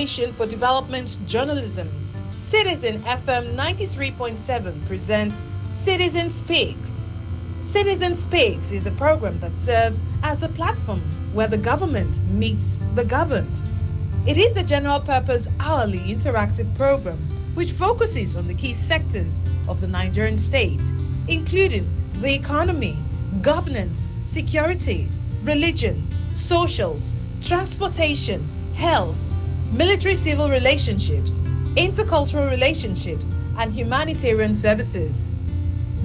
Mission for Development Journalism. Citizen FM 93.7 presents Citizen Speaks. Citizen Speaks is a program that serves as a platform where the government meets the governed. It is a general-purpose hourly interactive program which focuses on the key sectors of the Nigerian state, including the economy, governance, security, religion, socials, transportation, health, military-civil relationships, intercultural relationships, and humanitarian services.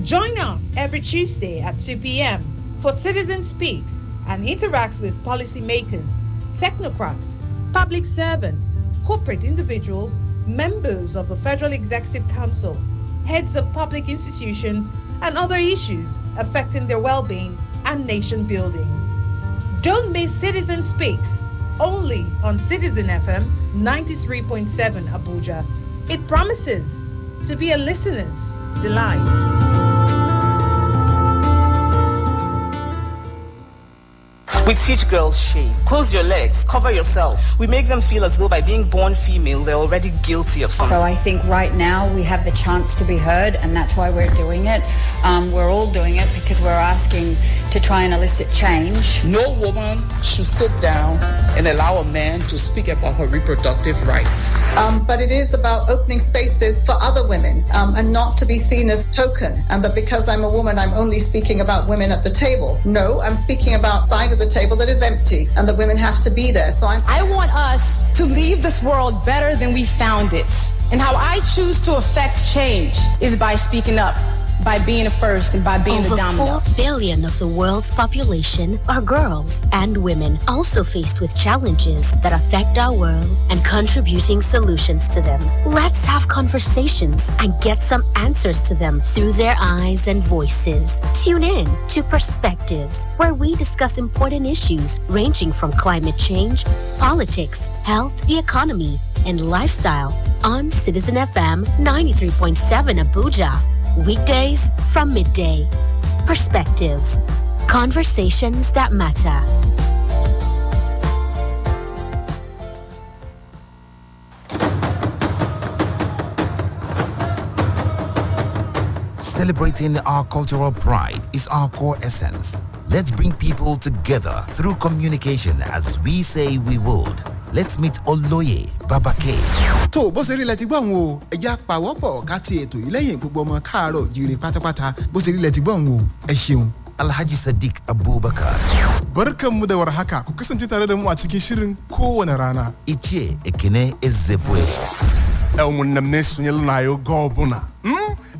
Join us every Tuesday at 2 p.m. for Citizen Speaks and interacts with policymakers, technocrats, public servants, corporate individuals, members of the Federal Executive Council, heads of public institutions, and other issues affecting their well-being and nation building. Don't miss Citizen Speaks, only on Citizen FM 93.7 Abuja. It promises to be a listener's delight. We teach girls shave, close your legs, cover yourself. We make them feel as though by being born female, they're already guilty of something. So I think right now we have the chance to be heard, and that's why we're doing it. We're all doing it because we're asking to try and elicit change. No woman should sit down and allow a man to speak about her reproductive rights. But it is about opening spaces for other women and not to be seen as token, and that because I'm a woman, I'm only speaking about women at the table. No, I'm speaking about side of the table that is empty and that women have to be there. So I want us to leave this world better than we found it. And how I choose to affect change is by speaking up, by being the first, and by being the dominant. Over 4 billion of the world's population are girls and women, also faced with challenges that affect our world and contributing solutions to them. Let's have conversations and get some answers to them through their eyes and voices. Tune in to Perspectives, where we discuss important issues ranging from climate change, politics, health, the economy, and lifestyle on Citizen FM 93.7 Abuja. Weekdays from midday. Perspectives. Conversations that matter. Celebrating our cultural pride is our core essence. Let's bring people together through communication as we say we would. Let's meet Oloye Babake. tó bó ṣe rí lẹ ti gbọ́n o ẹja pàwọ́pọ̀ ká ti ètò yìí lẹ́yìn gbogbo ọmọ káàárọ̀ jíire pátápátá bó ṣe rí lẹ ti gbọ́n o ẹ ṣeun. Alhaji Sadiq Abubakar. Barkanmu da warhaka ku kasance tare da mu a cikin shirin kowane rana. Ichie Ekene Ezebwe. Ụmụnne m na-esonyela na ya oge ọbụla.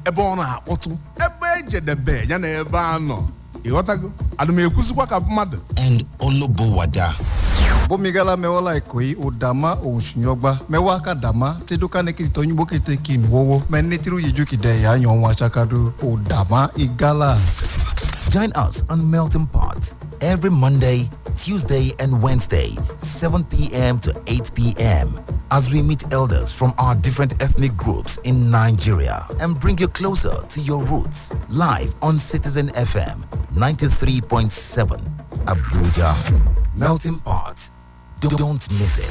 Ebe ọ na-akpọtụ ebe ejedebe ya na ebe anọ. Ịghọtago? Adụ m ekwusịkwa ka mmadụ. And Olobowada. Bomigala mewola ikoi udama ounshinyogba mewaka dama teduka nekito nyibokete kinwowo menetiru yijuki de ya nyonwa chakadu udama igala. Join us on Melting Pot every Monday, Tuesday, and Wednesday, 7 p.m. to 8 p.m. as we meet elders from our different ethnic groups in Nigeria and bring you closer to your roots. Live on Citizen FM 93.7 Abuja. Melting Pot. Don't miss it.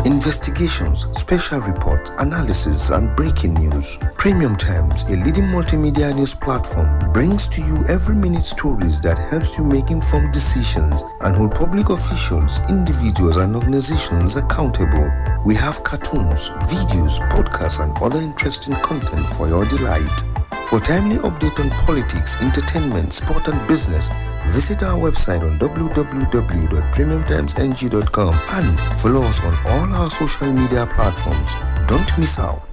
Investigations, special reports, analysis, and breaking news. Premium Times, a leading multimedia news platform, brings to you every minute stories that helps you make informed decisions and hold public officials, individuals, and organizations accountable. We have cartoons, videos, podcasts, and other interesting content for your delight. For timely update on politics, entertainment, sport, and business, visit our website on www.premiumtimesng.com and follow us on all our social media platforms. Don't miss out.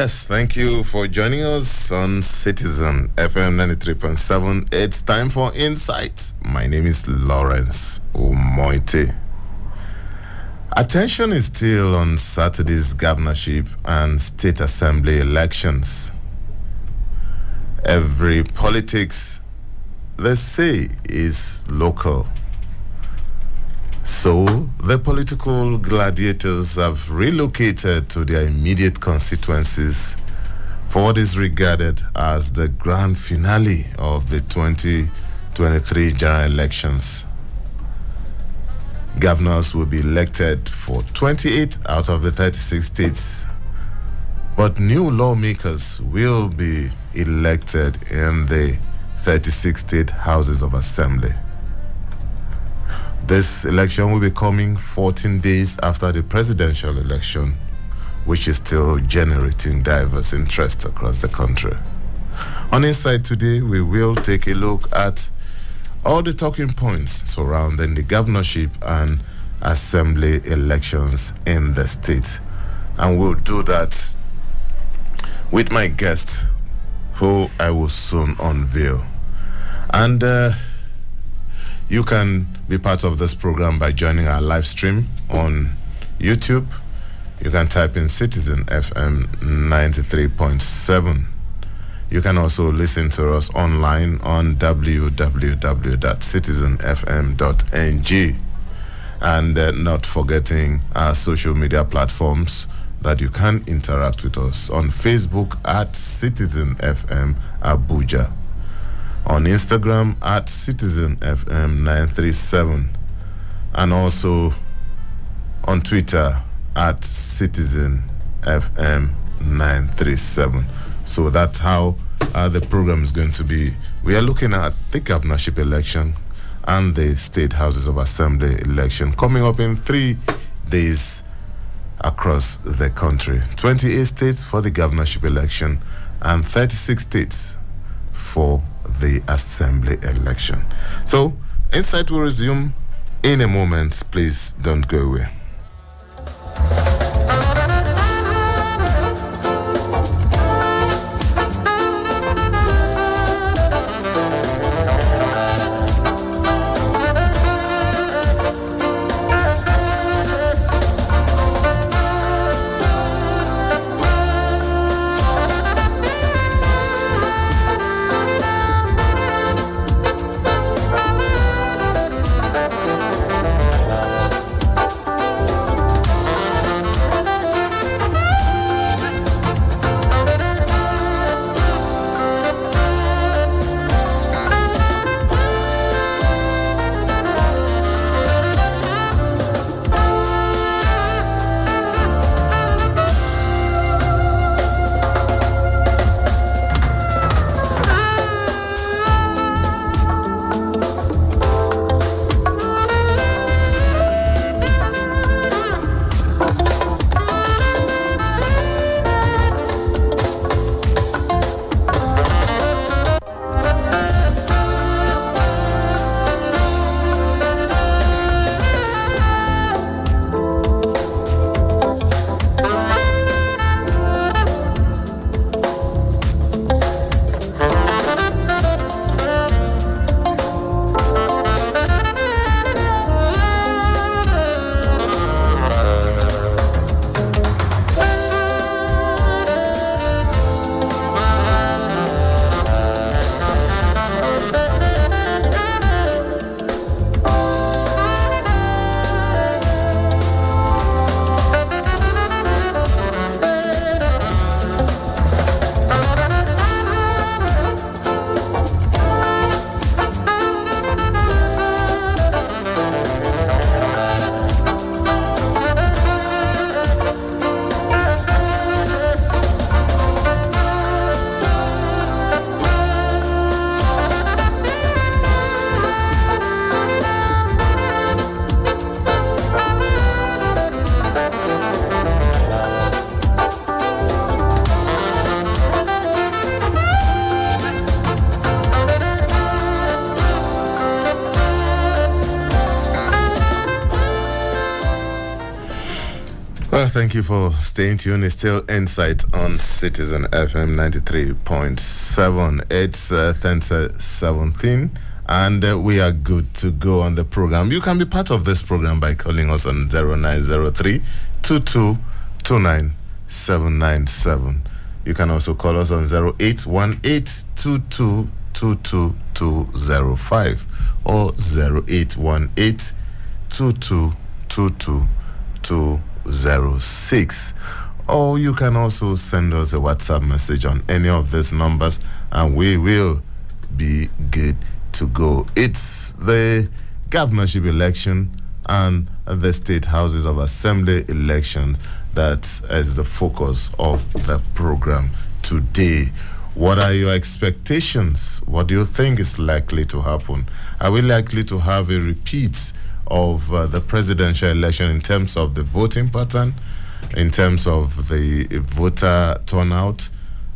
Yes, thank you for joining us on Citizen FM 93.7. It's time for Insights. My name is Lawrence Umotte. Attention is still on Saturday's governorship and state assembly elections. Every politics, they say, is local. So, the political gladiators have relocated to their immediate constituencies for what is regarded as the grand finale of the 2023 general elections. Governors will be elected for 28 out of the 36 states, but new lawmakers will be elected in the 36 state houses of assembly. This election will be coming 14 days after the presidential election, which is still generating diverse interest across the country. On Inside today, we will take a look at all the talking points surrounding the governorship and assembly elections in the state. And we'll do that with my guest, who I will soon unveil. And you can be part of this program by joining our live stream on YouTube. You can type in Citizen FM 93.7. You can also listen to us online on www.citizenfm.ng. And not forgetting our social media platforms that you can interact with us on Facebook at Citizen FM Abuja, on Instagram at Citizen FM 937, and also on Twitter at Citizen FM 937. So that's how the program is going to be. We are looking at the governorship election and the state houses of assembly election coming up in 3 days across the country. 28 states for the governorship election and 36 states for the assembly election. So, Insight will resume in a moment. Please don't go away. Thank you for staying tuned. It's still Insight on Citizen FM 93.7. It's 10:17 and we are good to go on the program. You can be part of this program by calling us on 0903 2229797. You can also call us on 0818 2222205 or 0818 2222206. Or you can also send us a WhatsApp message on any of these numbers and we will be good to go. It's the governorship election and the state houses of assembly election that is the focus of the program today. What are your expectations? What do you think is likely to happen? Are we likely to have a repeat of the presidential election in terms of the voting pattern, in terms of the voter turnout,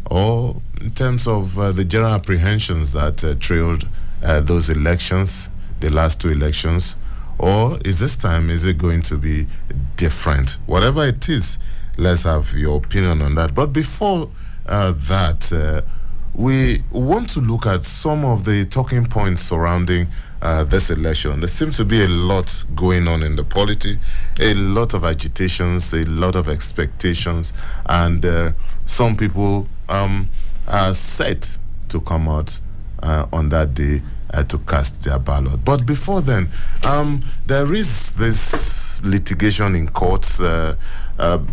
or in terms of the general apprehensions that trailed those elections, the last two elections? Or is it going to be different? Whatever it is, let's have your opinion on that. But before that, we want to look at some of the talking points surrounding this election. There seems to be a lot going on in the polity, a lot of agitations, a lot of expectations, and some people are set to come out on that day to cast their ballot. But before then, there is this litigation in courts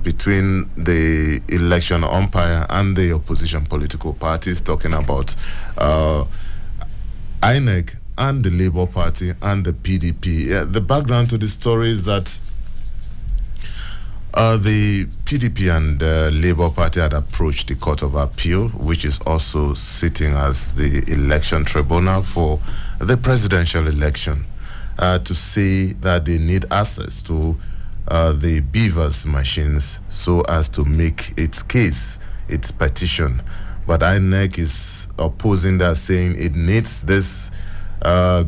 between the election umpire and the opposition political parties, talking about INEC and the Labour Party and the PDP. The background to the story is that the PDP and Labour Party had approached the Court of Appeal, which is also sitting as the election tribunal for the presidential election, to say that they need access to the beavers machines so as to make its case, its petition. But INEC is opposing that, saying it needs this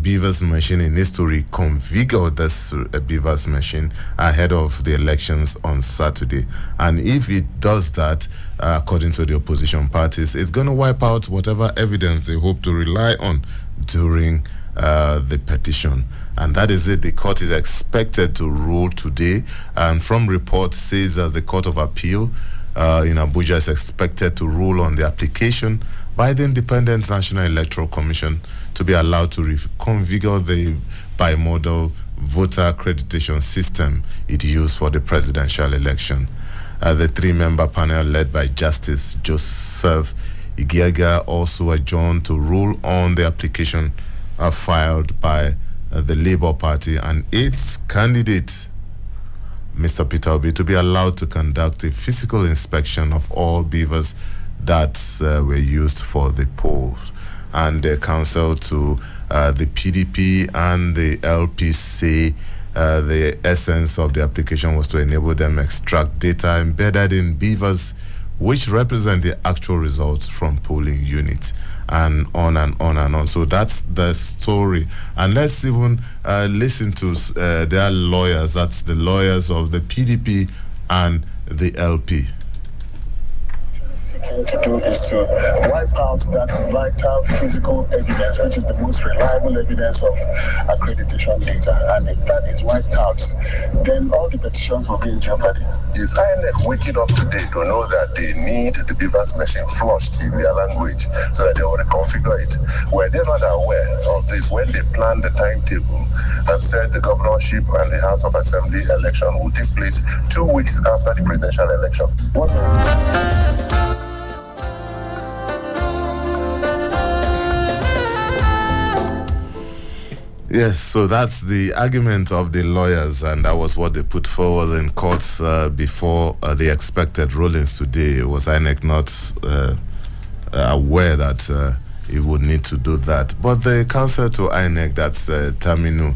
beavers machine. It needs to reconfigure this beavers machine ahead of the elections on Saturday. And if it does that, according to the opposition parties, it's going to wipe out whatever evidence they hope to rely on during the petition. And that is it. The court is expected to rule today. And from reports says that the Court of Appeal in Abuja is expected to rule on the application by the Independent National Electoral Commission to be allowed to reconfigure the bimodal voter accreditation system it used for the presidential election. The three-member panel led by Justice Joseph Igiaga also adjourned to rule on the application filed by the Labour Party and its candidate, Mr. Peter Obi, to be allowed to conduct a physical inspection of all beavers that were used for the polls. And the counsel to the PDP and the LP say the essence of the application was to enable them extract data embedded in beavers which represent the actual results from polling units, and on and on and on. So that's the story. And let's even listen to their lawyers. That's the lawyers of the PDP and the LP. Seeking to do is to wipe out that vital physical evidence, which is the most reliable evidence of accreditation data. And if that is wiped out, then all the petitions will be in jeopardy. Is INEC waking up today to know that they need the beavers machine flushed in their language so that they will reconfigure it? Were they not aware of this when they planned the timetable and said the governorship and the House of Assembly election will take place 2 weeks after the presidential election? Yes, so that's the argument of the lawyers, and that was what they put forward in courts before the expected rulings today. Was INEC not aware that it would need to do that? But the counsel to INEC, that's Taminu,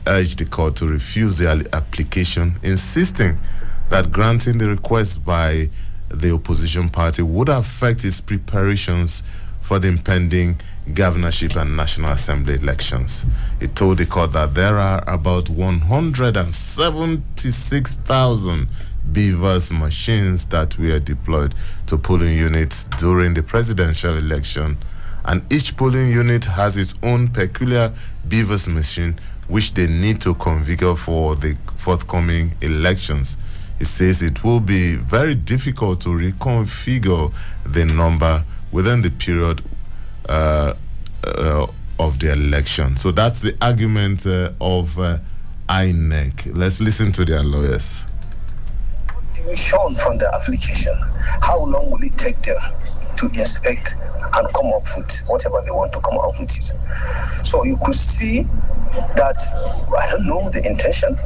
urged the court to refuse the application, insisting that granting the request by the opposition party would affect its preparations for the impending governorship and National Assembly elections. It told the court that there are about 176,000 beavers machines that were deployed to polling units during the presidential election. And each polling unit has its own peculiar beavers machine which they need to configure for the forthcoming elections. It says it will be very difficult to reconfigure the number within the period of the election. So that's the argument of INEC. Let's listen to their lawyers. Shown from the application, how long will it take them to inspect and come up with whatever they want to come up with it? So you could see that, I don't know the intention,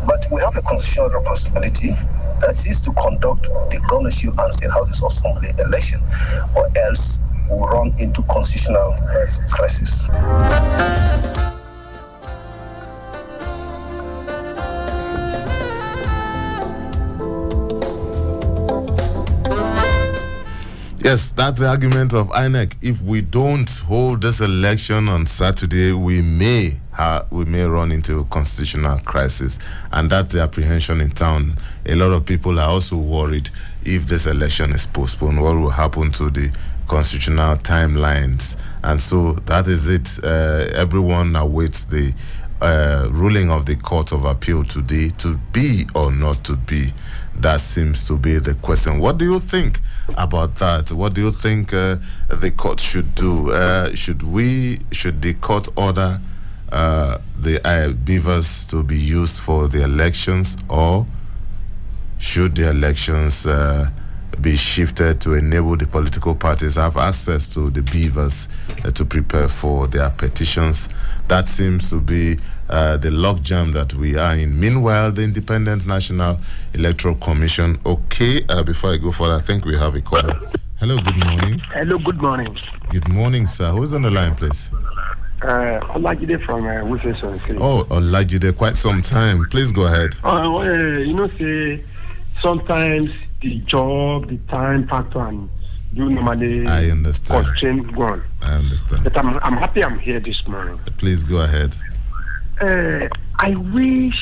but we have a constitutional responsibility that is to conduct the governorship and state houses assembly election, or else we'll run into constitutional crisis. Yes, that's the argument of INEC. If we don't hold this election on Saturday, we may run into a constitutional crisis, and that's the apprehension in town. A lot of people are also worried if this election is postponed, what will happen to the constitutional timelines? And so that is it. Everyone awaits the ruling of the Court of Appeal today, to be or not to be. That seems to be the question. What do you think about that? What do you think the court should do? Should the court order the beavers to be used for the elections, or should the elections be shifted to enable the political parties have access to the beavers to prepare for their petitions? That seems to be the logjam that we are in. Meanwhile, the Independent National Electoral Commission. Okay, before I go further, I think we have a caller. Hello, good morning. Hello, good morning. Good morning, sir. Who's on the line, please? Olajide from Wilson. Oh, Olajide, quite some time. Please go ahead. Say sometimes the job, the time factor, and you normally I understand. Constrain one. I understand. But I'm happy I'm here this morning. Please go ahead. I wish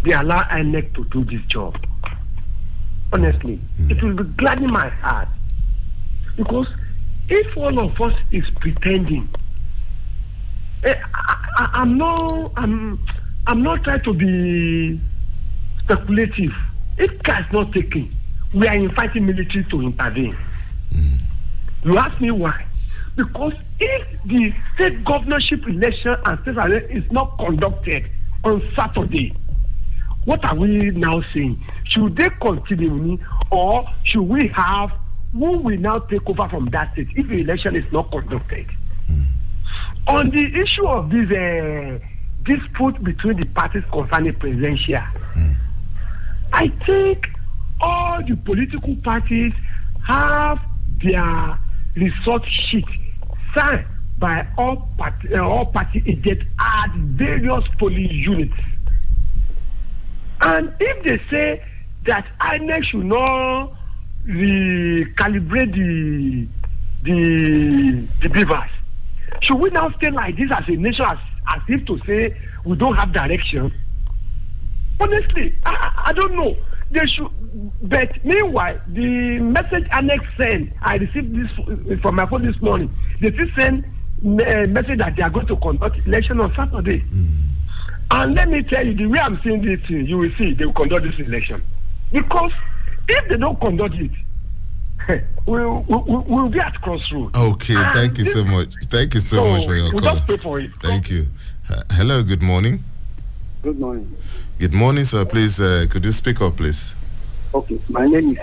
they allow INEC to do this job. Honestly, it will be gladdening my heart, because if all of us is pretending, I'm not trying to be speculative. If care is not taken, we are inviting military to intervene. You ask me why? Because if the state governorship election and state election is not conducted on Saturday, what are we now saying? Should they continue, or should we have who will now take over from that state if the election is not conducted? On the issue of this dispute between the parties concerning presidential, I think all the political parties have their result sheet signed by all party agents at various polling units. And if they say that INEC should not recalibrate the beavers, should we now stay like this as a nation, as if to say we don't have direction? Honestly, I don't know. They should, but meanwhile, the message INEC sent, I received this from my phone this morning. They still send a message that they are going to conduct election on Saturday. And let me tell you, the way I'm seeing this thing, you will see they will conduct this election. Because if they don't conduct it, we'll be at crossroads. Okay, thank you so much. Thank you so much for your call. Just pay for it. Thank you. Hello, good morning. Good morning. Good morning, sir. Please, could you speak up, please? Okay, my name is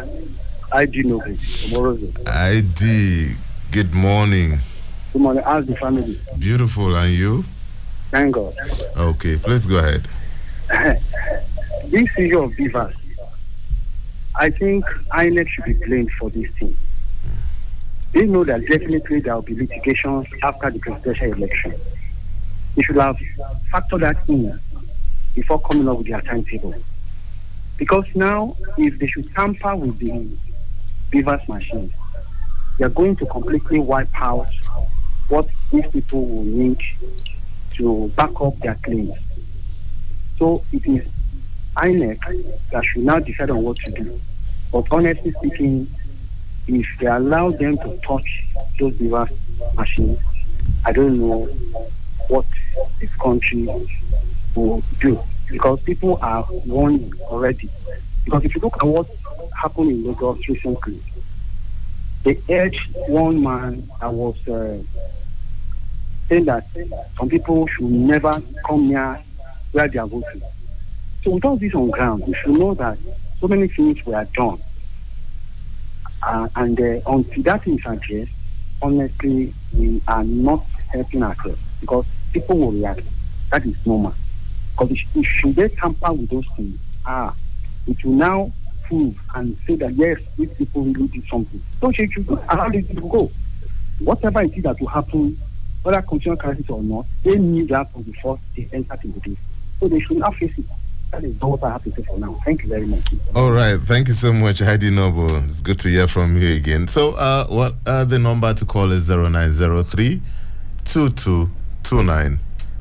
ID Noble from ID, good morning. Good morning. How's the family? Beautiful, and you? Thank God. Okay, please go ahead. This issue of beavers, I think INEC should be blamed for this thing. They know that definitely there will be litigations after the presidential election. They should have factored that in before coming up with their timetable. Because now, if they should tamper with the beavers machines, they are going to completely wipe out what these people will need to back up their claims. So it is INEC that should now decide on what to do. But honestly speaking, if they allow them to touch those BVAS machines, I don't know what this country will do, because people are warning already. Because if you look at what happened in Lagos recently, they urged one man that was saying that some people should never come near where they are voting. So with all this on ground, we should know that so many things were done. And until that is addressed, honestly, we are not helping ourselves, because people will react. That is normal. Because if they tamper with those things, it will now prove and say that yes, these people really did something. Don't you allow these people to go. Whatever it is that will happen, whether continual crisis or not, they knew that before they entered into this. So they should not face it. That is all I have to say for now. Thank you very much. All right. Thank you so much, Heidi Noble. It's good to hear from you again. So, the number to call is 0903 2229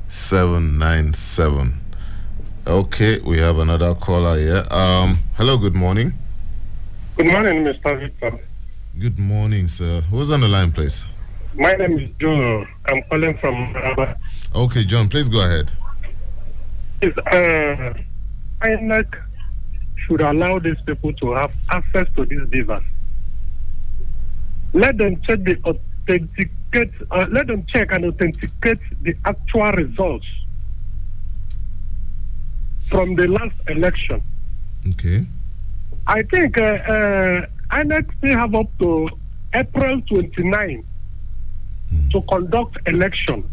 797. Okay, we have another caller here. Hello, good morning. Good morning, Mr. Victor. Good morning, sir. Who's on the line, please? My name is John. I'm calling from Maraba. Okay, John, please go ahead. INEC should allow these people to have access to these beavers. Let them check let them check and authenticate the actual results from the last election. Okay. I think INEC still have up to April 29 to conduct election.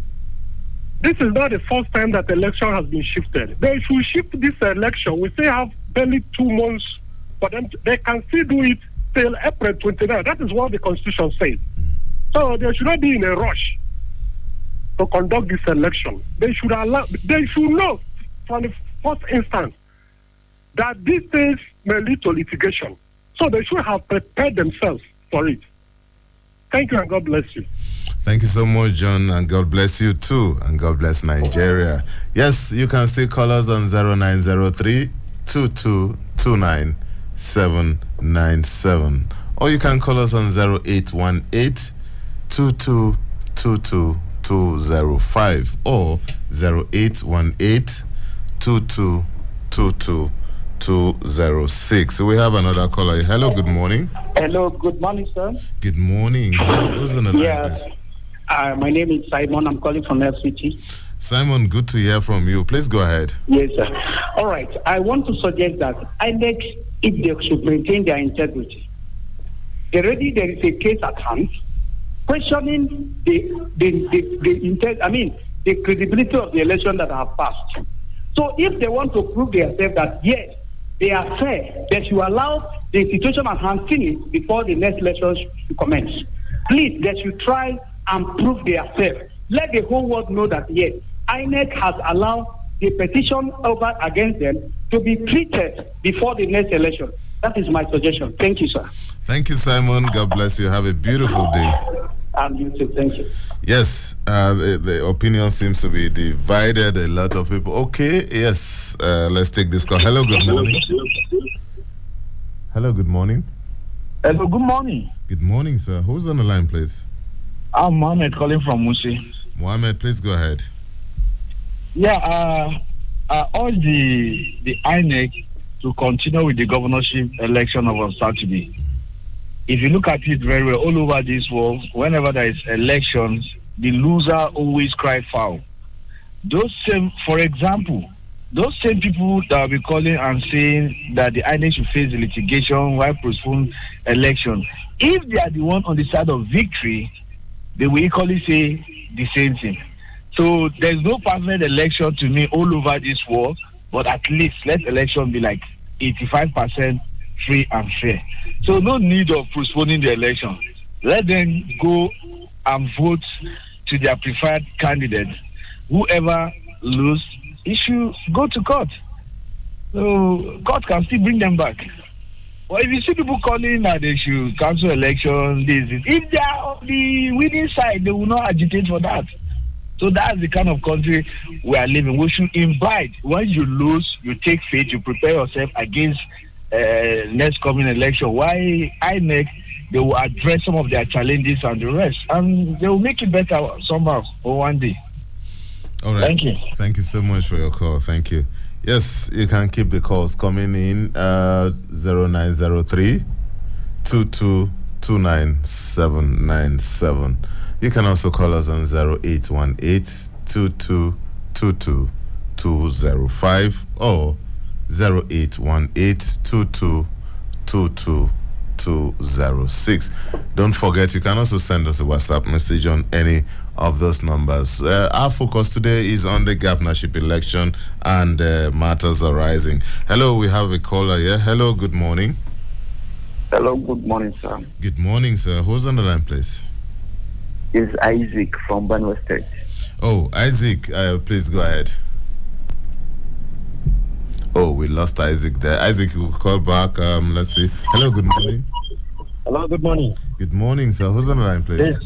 This is not the first time that election has been shifted. They should shift this election. We still have barely 2 months for them. They can still do it till April 29. That is what the Constitution says. So they should not be in a rush to conduct this election. They should know from the first instance that these things may lead to litigation. So they should have prepared themselves for it. Thank you and God bless you. Thank you so much, John, and God bless you too, and God bless Nigeria. Yes, you can still call us on 0903 2229 797, or you can call us on 0818 2222 205 or 0818 2222 206. So we have another caller. Hello, good morning. Hello, good morning, sir. Good morning. Who's on the line, please? My name is Simon. I'm calling from FCT. Simon, good to hear from you. Please go ahead. Yes, sir. All right. I want to suggest that INEC, if they should maintain their integrity, already there is a case at hand questioning the credibility of the election that have passed. So if they want to prove themselves that yes, they are fair, they should allow the situation at hand finish before the next election should commence. Please, they should try and prove they are fair. Let the whole world know that yes, INEC has allowed the petition over against them to be treated before the next election. That is my suggestion. Thank you, sir. Thank you, Simon. God bless you. Have a beautiful day. And you too. Thank you. Yes, the opinion seems to be divided. A lot of people. Okay, yes. Let's take this call. Hello, good morning. Hello, good morning. Hello, good morning. Good morning, sir. Who's on the line, please? I'm Mohammed calling from Musi. Mohammed, please go ahead. Yeah, all the INEC to continue with the governorship election on Saturday. If you look at it very well, all over this world, whenever there is elections, the loser always cry foul. For example, those same people that will be calling and saying that the INEC should face the litigation while postpone election, if they are the one on the side of victory, they will equally say the same thing. So there's no perfect election to me all over this world, but at least let election be like 85% free and fair. So no need of postponing the election. Let them go and vote to their preferred candidate. Whoever loses, he should go to court. So court can still bring them back. But if you see people calling that they should cancel election, if they are on the winning side, they will not agitate for that. So that's the kind of country we are living. We should invite. When you lose, you take faith, you prepare yourself against next coming election. Why INEC, they will address some of their challenges and the rest, and they will make it better somehow or one day. All right. Thank you. Thank you so much for your call. Thank you. Yes, you can keep the calls coming in 0903 2229797. You can also call us on 0818 2222 205 or 0818 2222 206. Don't forget, you can also send us a WhatsApp message on any of those numbers. Our focus today is on the governorship election and matters arising. Hello, we have a caller here. Hello, good morning. Hello, good morning, sir. Good morning, sir. Who's on the line, please? It's Isaac from Benue State. Oh, Isaac, please go ahead. Oh, we lost Isaac there. Isaac, you call back. Let's see. Hello, good morning. Hello, good morning. Good morning, sir. Who's on the line, please?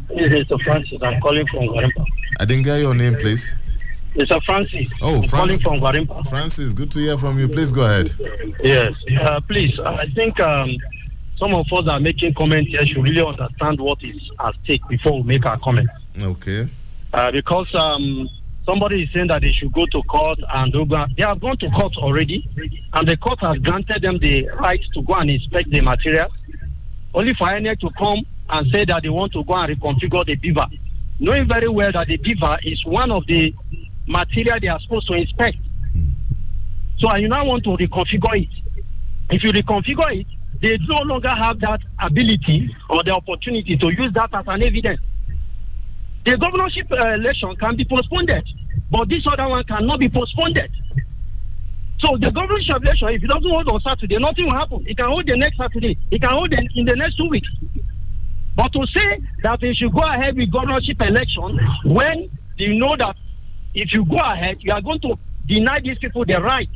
This is Francis. I'm calling from Guarimpa. I didn't get your name, please. It's Francis. Oh, I'm calling from Guarimpa. Francis, good to hear from you. Please go ahead. Yes. Please, I think some of us are making comments here should really understand what is at stake before we make our comments. Okay. Because somebody is saying that they should go to court and they have gone to court already, and the court has granted them the right to go and inspect the material, only for INEC to come and say that they want to go and reconfigure the beaver, knowing very well that the beaver is one of the material they are supposed to inspect. So you now want to reconfigure it. If you reconfigure it, they no longer have that ability or the opportunity to use that as an evidence. The governorship election can be postponed, but this other one cannot be postponed. So the governorship election, if it doesn't hold on Saturday, nothing will happen. It can hold the next Saturday. It can hold in the next 2 weeks. But to say that they should go ahead with governorship election when you know that if you go ahead, you are going to deny these people the right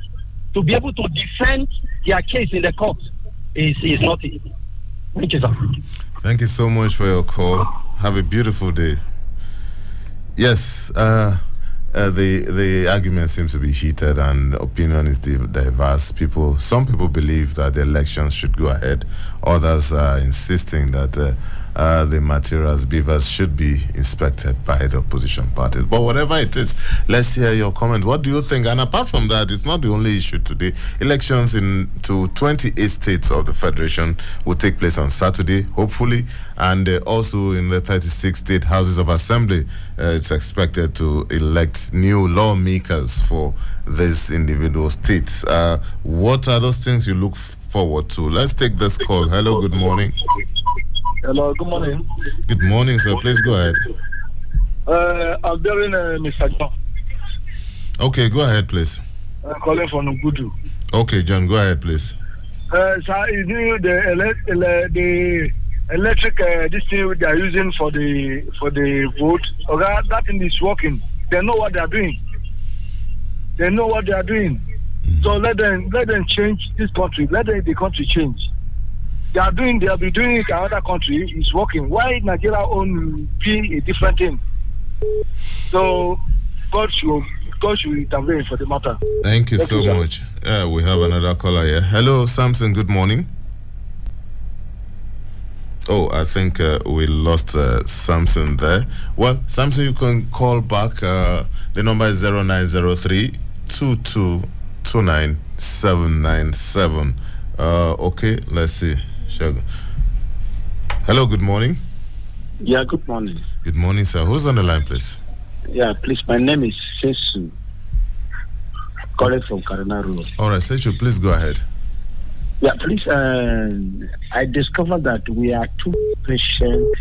to be able to defend their case in the court is not it. Thank you, sir. Thank you so much for your call. Have a beautiful day. Yes, the argument seems to be heated and opinion is diverse. Some people believe that the elections should go ahead. Others are insisting that the materials, beavers, should be inspected by the opposition parties. But whatever it is, let's hear your comment. What do you think? And apart from that, it's not the only issue today. Elections to 28 states of the Federation will take place on Saturday, hopefully, and also in the 36 state houses of assembly. It's expected to elect new lawmakers for these individual states. What are those things you look forward to? Let's take this call. Hello, good morning. Hello, good morning. Good morning, sir. Please go ahead. I'm bearing Mr. John. Okay, go ahead, please. I'm calling from Ubudu. Okay, John, go ahead, please. Sir, is the electric this thing they are using for the vote? Okay, that thing is working. They know what they are doing. So let them change this country. Let the country change. They have been doing it in another country. It's working. Why Nigeria own be a different thing? So God should intervene for the matter. Thank you so much. We have another caller here. Hello, Samson. Good morning. Oh, I think we lost Samson there. Well, Samson, you can call back. The number is 0903 2229797. Okay, let's see. Hello, good morning. Yeah, good morning. Good morning, sir. Who's on the line, please? Yeah, please. My name is Sesu. Calling from Karina Road. All right, Sesu, please go ahead. Yeah, please. I discovered that we are too patient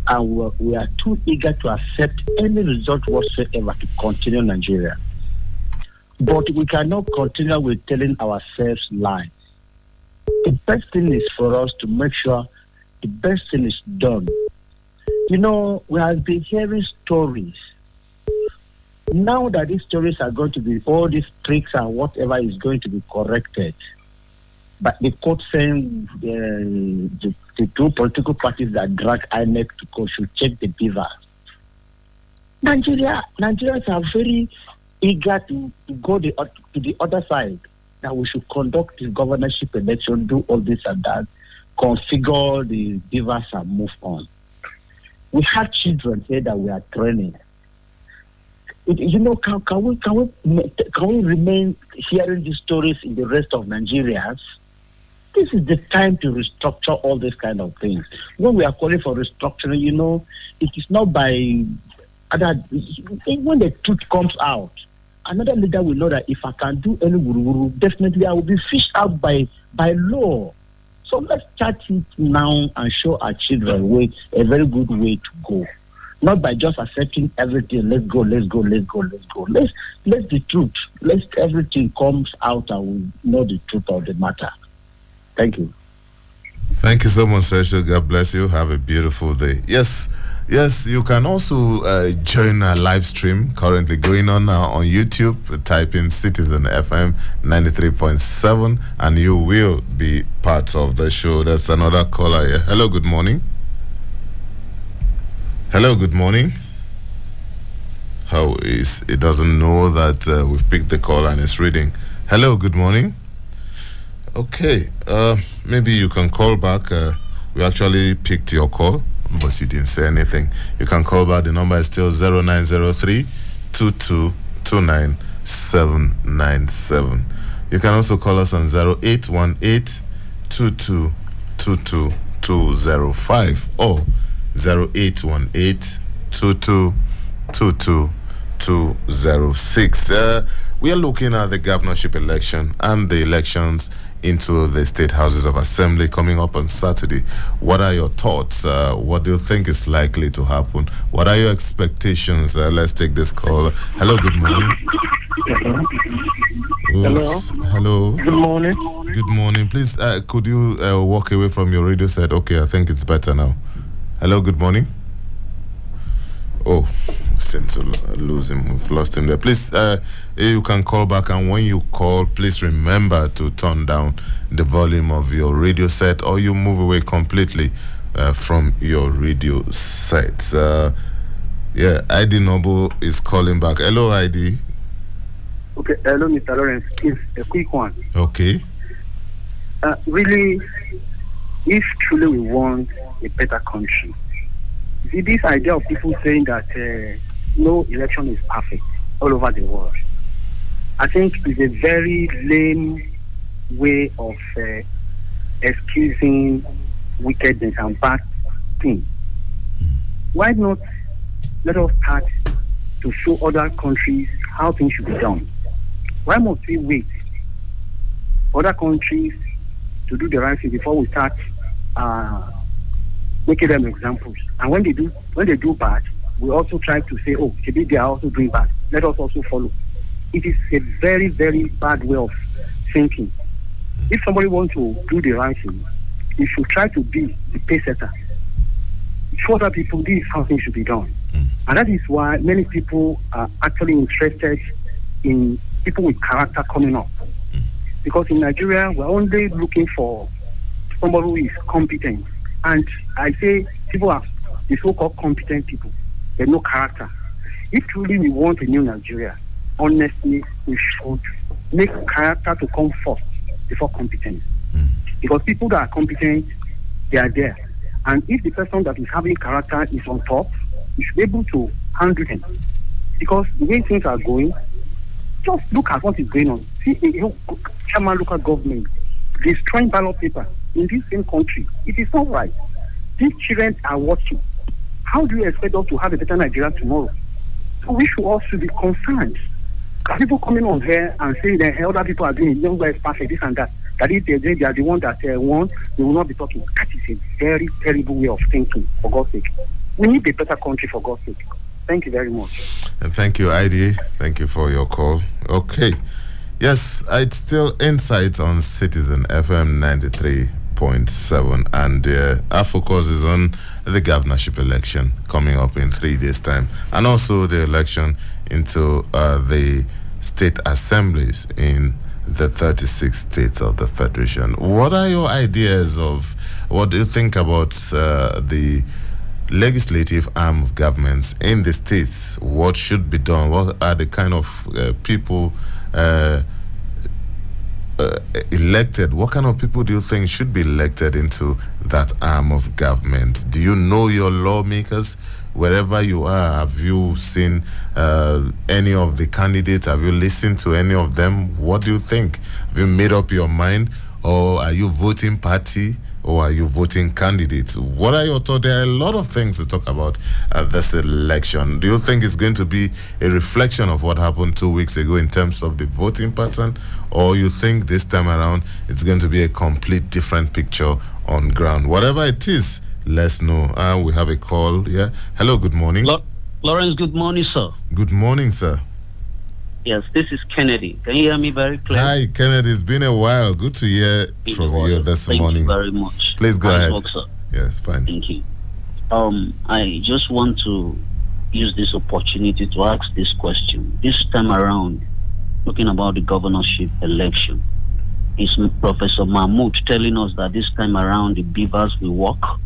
and we are too eager to accept any result whatsoever to continue Nigeria. But we cannot continue with telling ourselves lies. The best thing is for us to make sure the best thing is done. You know, we have been hearing stories. Now that these stories are going to be, all these tricks and whatever is going to be corrected, but the court saying the two political parties that drag INEC to court should check the beaver. Nigerians are very eager to go to the other side, that we should conduct the governorship election, do all this and that, configure the divas and move on. We have children here that we are training. Can we remain hearing these stories in the rest of Nigerians? This is the time to restructure all these kind of things. When we are calling for restructuring, it is not by when the truth comes out. Another leader will know that if I can do any wuru, definitely I will be fished out by law. So let's start it now and show our children a very good way to go. Not by just accepting everything. Let's go. Let's the truth. Let everything comes out and we know the truth of the matter. Thank you. Thank you so much, Sergio. God bless you. Have a beautiful day. Yes, you can also join our live stream currently going on now on YouTube. Type in Citizen FM 93.7 and you will be part of the show. There's another caller here. Hello, good morning. Hello, good morning. It doesn't know that we've picked the call and it's reading. Hello, good morning. Okay, maybe you can call back. We actually picked your call, but you didn't say anything. You can call back. The number is still 0903 2229 797. You can also call us on 0818 2222 205 or 0818 2222 206. We are looking at the governorship election and the elections into the state houses of assembly coming up on Saturday. What are your thoughts? What do you think is likely to happen? What are your expectations? Let's take this call. Hello, good morning. Oops. Hello. Good morning. Good morning. Please, could you walk away from your radio set? Okay, I think it's better now. Hello, good morning. Oh, seem to lose him. We've lost him there. Please, you can call back, and when you call, please remember to turn down the volume of your radio set, or you move away completely from your radio set. ID Noble is calling back. Hello, ID. Okay, hello, Mr. Lawrence. It's a quick one. Okay. Really, if truly we want a better country, see, this idea of people saying that no election is perfect all over the world, I think is a very lame way of excusing wickedness and bad things. Why not let us start to show other countries how things should be done? Why must we wait other countries to do the right thing before we start making them examples? And when they do bad, we also try to say, oh, maybe they are also doing bad. Let us also follow. It is a very, very bad way of thinking. If somebody wants to do the right thing, he should try to be the pace setter. Show other people this is how things should be done. And that is why many people are actually interested in people with character coming up. Because in Nigeria, we're only looking for somebody who is competent. And I say people are the so-called competent people. They have no character. If truly we want a new Nigeria, honestly, we should make character to come first before competence. Because people that are competent, they are there. And if the person that is having character is on top, you should be able to handle him. Because the way things are going, just look at what is going on. See, chairman local government destroying ballot paper in this same country. It is not right. These children are watching. How do you expect us to have a better Nigeria tomorrow? So we should also be concerned. People coming on here and saying that other people are doing it, young guys perfect, this and that. That if they are the one that won, they will not be talking. That is a very terrible way of thinking, for God's sake. We need a better country, for God's sake. Thank you very much. And thank you, ID. Thank you for your call. Okay. Yes, it's still Insights on Citizen FM 93.7. And our focus is on the governorship election coming up in 3 days' time. And also the election into the state assemblies in the 36 states of the Federation. What are your ideas of, what do you think about the legislative arm of governments in the states, what should be done? What are the kind of people elected? What kind of people do you think should be elected into that arm of government? Do you know your lawmakers? Wherever you are, have you seen any of the candidates? Have you listened to any of them? What do you think? Have you made up your mind? Or are you voting party? Or are you voting candidates? What are your thoughts? There are a lot of things to talk about at this election. Do you think it's going to be a reflection of what happened 2 weeks ago in terms of the voting pattern? Or you think this time around it's going to be a complete different picture on ground? Whatever it is, let's know. We have a call here. Hello, good morning. Lawrence, good morning, sir. Good morning, sir. Yes, this is Kennedy. Can you hear me very clearly? Hi, Kennedy. It's been a while. Good to hear from you this morning. Thank you very much. Please go ahead. Work, sir. Yes, fine. Thank you. I just want to use this opportunity to ask this question. This time around, talking about the governorship election, is Professor Mahmoud telling us that this time around the beavers will work?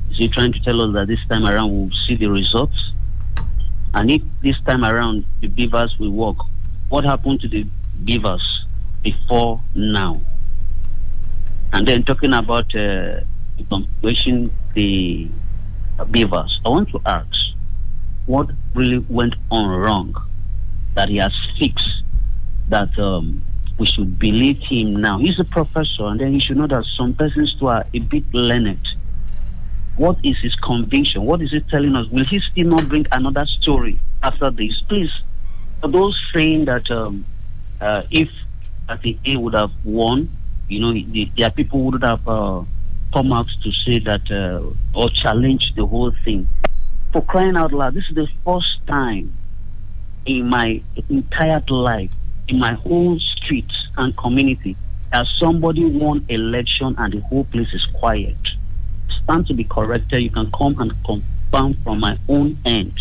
Is he trying to tell us that this time around we'll see the results? And if this time around the beavers will work, what happened to the beavers before now? And then talking about evacuation the beavers, I want to ask, what really went on wrong that he has fixed that we should believe him now? He's a professor, and then he should know that some persons too are a bit learned. What is his conviction? What is he telling us? Will he still not bring another story after this? Please, for those saying that if the A would have won, there are people who would have come out to say that or challenge the whole thing. For crying out loud, this is the first time in my entire life, in my whole street and community, as somebody won election and the whole place is quiet. Stand to be corrected. You can come and confirm from my own end.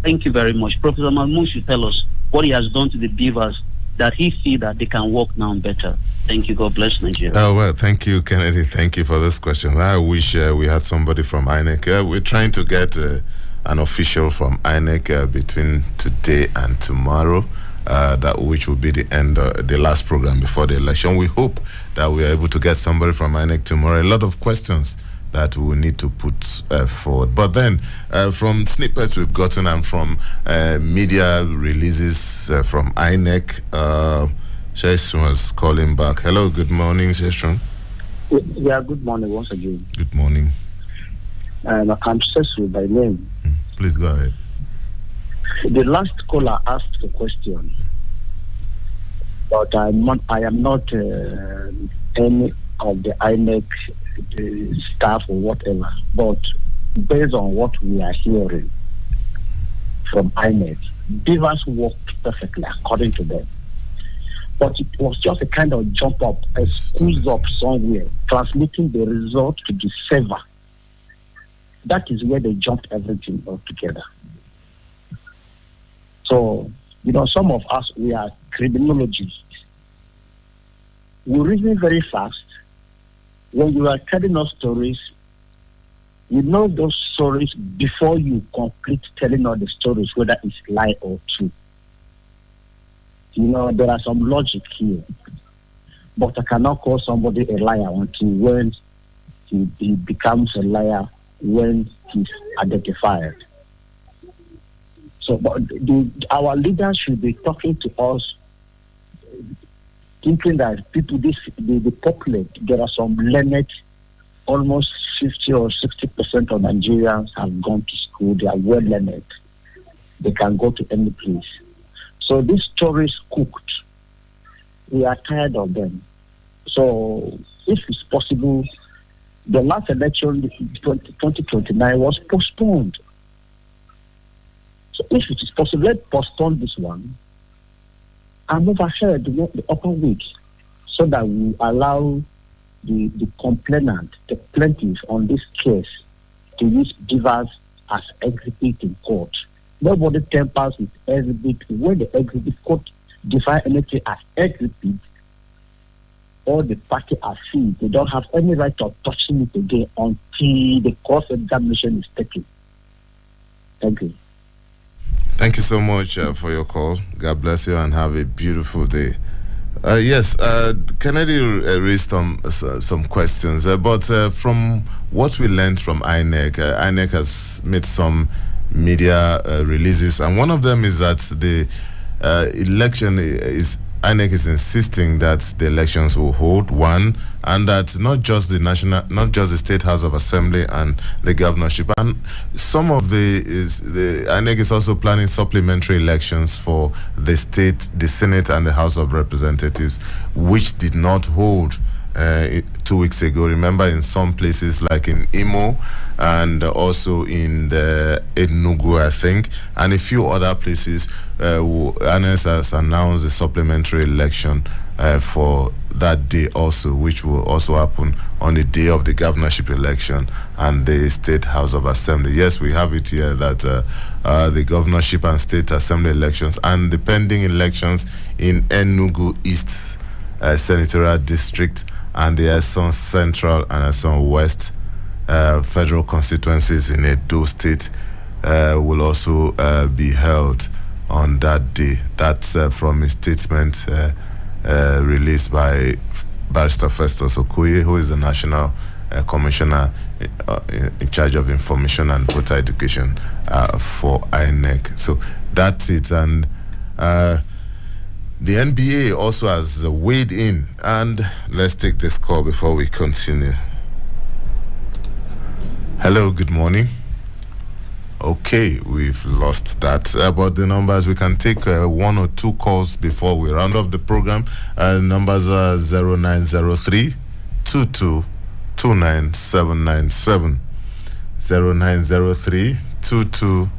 Thank you very much. Professor Mahmoud should tell us what he has done to the beavers that he sees that they can work now better. Thank you. God bless Nigeria. Oh, well, thank you, Kennedy. Thank you for this question. I wish we had somebody from INEC. We're trying to get an official from INEC between today and tomorrow, that which will be the end, the last program before the election. We hope that we are able to get somebody from INEC tomorrow. A lot of questions that we will need to put forward. But then, from snippets we've gotten and from media releases from INEC, Sheshun was calling back. Hello, good morning, Sheshun. Yeah, good morning once again. Good morning. I'm Sheshun by name. Please go ahead. The last caller asked a question, but I am not any of the INEC staff or whatever, but based on what we are hearing from INEC, beavers worked perfectly according to them. But it was just a kind of jump up, a squeeze up somewhere, transmitting the result to the server. That is where they jumped everything all together. So, some of us, we are criminologists. We reason very fast. When you are telling us stories, you know those stories before you complete telling us the stories, whether it's lie or true. There are some logic here. But I cannot call somebody a liar until when he becomes a liar when he's identified. So but our leaders should be talking to us, thinking that the populate, there are some learned, almost 50 or 60% of Nigerians have gone to school. They are well learned. They can go to any place. So these stories cooked, we are tired of them. So if it's possible, the last election, 2029, was postponed. So if it is possible, let's postpone this one and move ahead the upper week so that we allow the complainant, the plaintiff on this case, to use beavers as exhibit in court. Nobody tampers with exhibit. When the exhibit court define anything as exhibit, all the party are seized. They don't have any right of touching it again until the course examination is taken. Thank you. Thank you so much for your call. God bless you and have a beautiful day. Yes, Kennedy raised some questions, but from what we learned from INEC, INEC has made some media releases, and one of them is that the election is INEC is insisting that the elections will hold, one, and that not just the State House of Assembly and the governorship, and some of the INEC is also planning supplementary elections for the state, the Senate, and the House of Representatives, which did not hold 2 weeks ago. Remember, in some places like in Imo and also in the Enugu, I think, and a few other places, INEC has announced a supplementary election for that day also, which will also happen on the day of the governorship election and the State House of Assembly. Yes, we have it here that the governorship and state assembly elections and the pending elections in Enugu East Senatorial District and the Eson Central and Eson West federal constituencies in Edo State will also be held on that day. That's from a statement released by Barrister Festus Okoye, who is the National Commissioner in charge of information and voter education for INEC. So that's it. And the NBA also has weighed in. And let's take this call before we continue. Hello, good morning. Okay, we've lost that. About the numbers, we can take one or two calls before we round up the program. Numbers are 0903 22 29797. 0903 22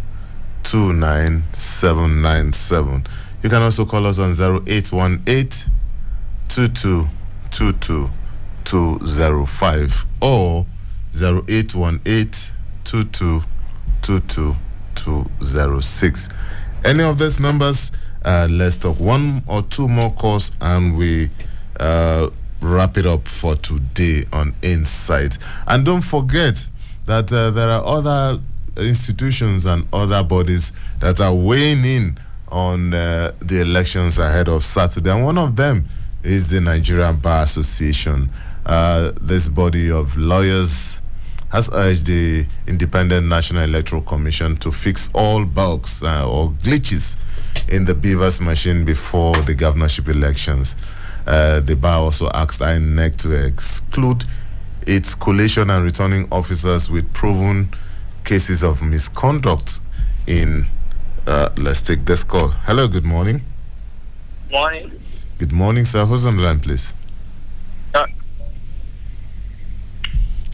29797. You can also call us on 0818 22 22 205 or 0818 22 22206. Any of these numbers, let's talk. One or two more calls and we wrap it up for today on Insight. And don't forget that there are other institutions and other bodies that are weighing in on the elections ahead of Saturday, and one of them is the Nigerian Bar Association. This body of lawyers has urged the Independent National Electoral Commission to fix all bugs or glitches in the Beavers machine before the governorship elections. The bar also asked INEC to exclude its collation and returning officers with proven cases of misconduct in... let's take this call. Hello, good morning. Morning. Good morning, sir. Who's on the line, please?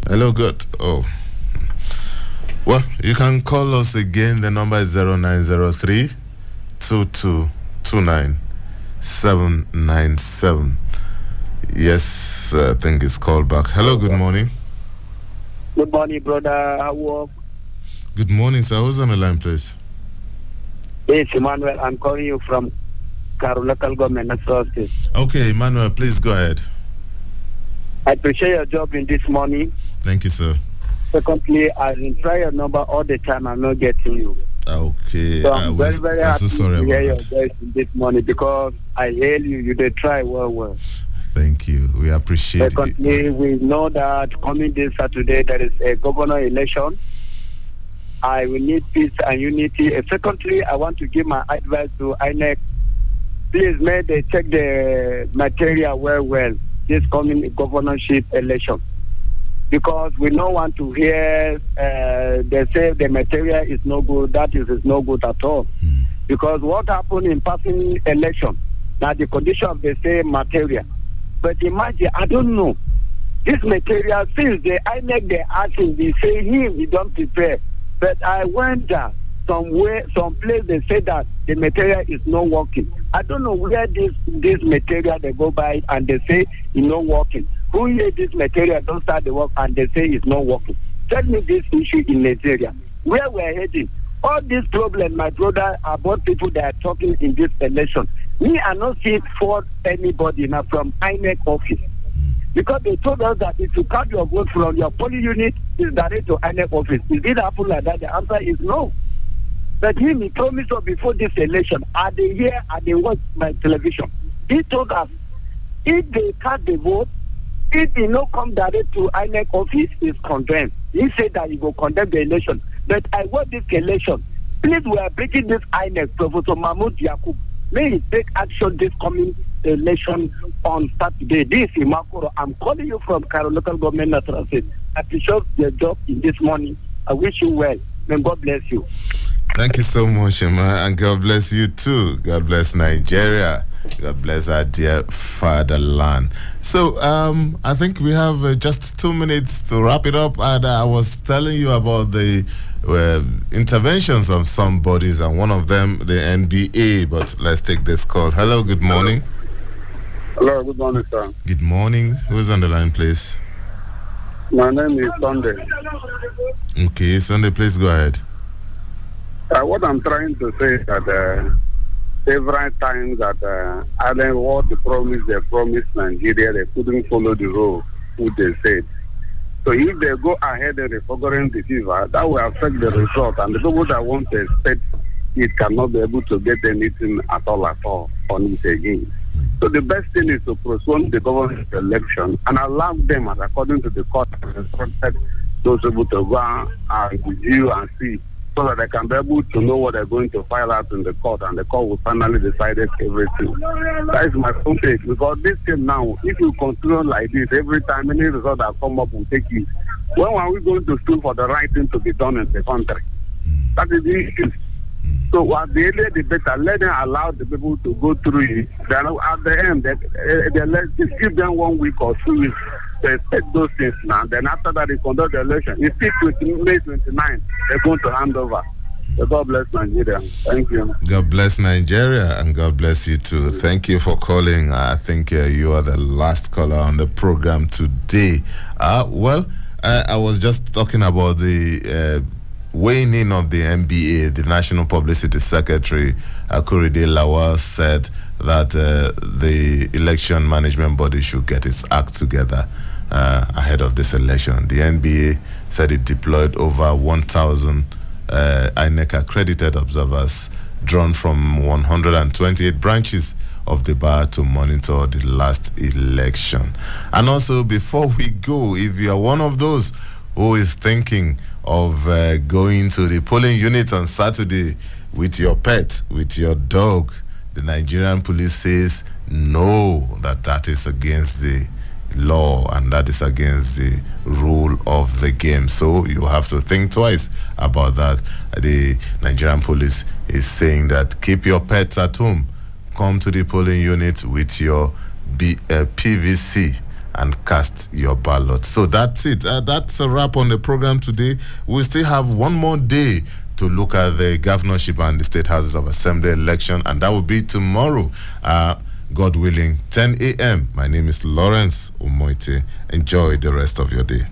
Hello, good. Oh. Well, you can call us again. The number is 0903 2229 797. Yes, I think it's called back. Hello, good morning. Good morning, brother. How are you? Good morning, sir. Who's on the line, please? It's Emmanuel. I'm calling you from Karo local government, Nassau State. Okay, Emmanuel, please go ahead. I appreciate your job in this morning. Thank you, sir. Secondly, I've been trying your number all the time. I'm not getting you. Okay. So I'm very happy so sorry to hear your about that. voice in this morning because I hail you. You did try well. Thank you. We appreciate it. Secondly, we know that coming this Saturday, there is a governor election. I will need peace and unity. Secondly, I want to give my advice to INEC. Please, may they check the material well, this coming governorship election. Because we don't want to hear they say the material is no good, that is no good at all. Because what happened in passing election, now the condition of the same material. But imagine, I don't know, this material, since the INEC, they asking, they say he don't prepare. But I went there, some place they say that the material is not working. I don't know where this material they go by and they say it's not working. Who hear this material don't start the work and they say it's not working? Tell me this issue in Nigeria. Where we're heading? All these problems, my brother, about people that are talking in this election. Me, I not see it for anybody now from INEC office. Because they told us that if you count your vote from your polling unit, it's direct to INEC office. Is it happen like that? The answer is no. But he promised us before this election, are they here, are they watch my television? He told us, if they cast the vote, if they not come direct to INEC office, is condemned. He said that he will condemn the election. But I want this election. Please, we are breaking this INEC, Professor Mahmoud Yakub. May he take action this coming election on Saturday. This is Imakoro. I'm calling you from Cairo Local Government Natural State. I appreciate your job in this morning. I wish you well. May God bless you. Thank you so much, Emma, and God bless you too. God bless Nigeria. God bless our dear fatherland. So, I think we have just 2 minutes to wrap it up. And I was telling you about the interventions of some bodies, and one of them, the NBA. But let's take this call. Hello, good morning. Hello, good morning, sir. Good morning. Who's on the line, please? My name is Sunday. Okay, Sunday, please go ahead. What I'm trying to say is that every time that I learn what they promised Nigeria, they couldn't follow the rule what they said. So if they go ahead and refocusing the fever, that will affect the result, and the people that want to expect it cannot be able to get anything at all on it again. So the best thing is to postpone the government election and allow them, as according to the court, instructed those people to go and review and see, so that they can be able to know what they're going to file out in the court, and the court will finally decide everything. That is my own take, because this thing now, if you continue like this, every time any result that come up will take you. When are we going to stood for the right thing to be done in the country? That is the issue. So at the earlier the better, let them allow the people to go through it. Then at the end, let's give them 1 week or 2 weeks to expect those things now. Then after that, they conduct the election. It's still May 29, they're going to hand over. So God bless Nigeria. Thank you. God bless Nigeria, and God bless you too. Thank you for calling. I think you are the last caller on the program today. I was just talking about the weighing in of the NBA. The National Publicity Secretary, Akuride Lawal, said that the election management body should get its act together ahead of this election. The NBA said it deployed over 1,000 INEC accredited observers drawn from 128 branches of the bar to monitor the last election. And also, before we go, if you are one of those who is thinking of going to the polling unit on Saturday with your pet, with your dog, the Nigerian police says no, that is against the law and that is against the rule of the game. So you have to think twice about that. The Nigerian police is saying that keep your pets at home, come to the polling unit with your PVC and cast your ballot. So that's it. That's a wrap on the program today. We still have one more day to look at the governorship and the state houses of assembly election, and that will be tomorrow, God willing, 10 a.m. My name is Lawrence Umotte. Enjoy the rest of your day.